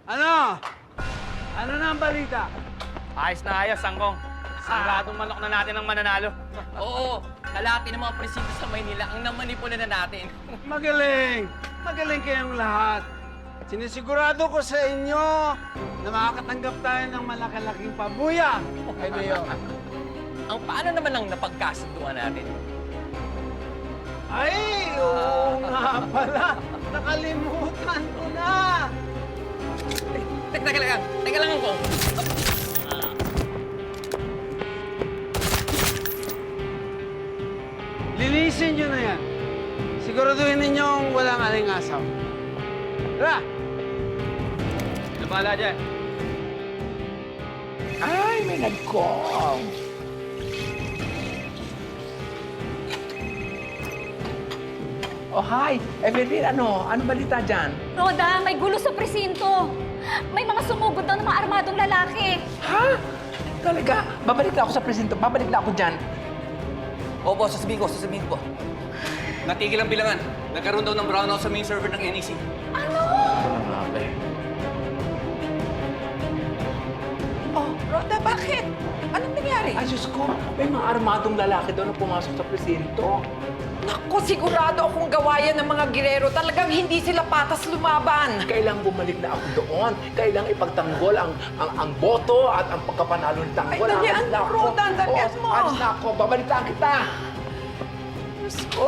Ano? Ano na ang balita? Ayos na ayos, Sangkong. Sangradong manok na natin ang mananalo. Oo, kalahati ng mga presinto sa Maynila ang namanipula na natin. Magaling! Magaling kayong lahat. Sinisigurado ko sa inyo na makakatanggap tayo ng malaki-laking pabuya. Kay Leo. Ang paano naman ang napagkasunduan natin? Ay, oo nga pala. Nakalimutan ko na. Teka lang ako. Linisin nyo na yan. Siguraduhin ninyong walang alingasaw. Tara! Sino bahala dyan? Ay, may nag-call. Oh, hi. Evelyn, ano balita dyan? Roda, may gulo sa presinto. May mga sumugod daw ng mga armadong lalaki. Ha? Talaga? Babalik na ako sa presinto. Babalik na ako dyan. Opo, sasabihin ko. Natigil ang bilangan. Nagkaroon daw ng brownout sa main server ng NEC. Ano? Ano nga ba eh? Oh, Rhoda, bakit? Anong nangyari? Ay, Diyos ko. May mga armadong lalaki daw na pumasok sa presinto. Naku, sigurado akong gawayan ng mga girero. Talagang hindi sila patas lumaban. Kailang bumalik na ako doon. Kailang ipagtanggol ang boto at ang pagkapanalo ng tanggol. Ay, dalian Alis na mo, ako. Rodan, dalian Oo, mo. alis na ako. Babalitaan kita. Diyos ko.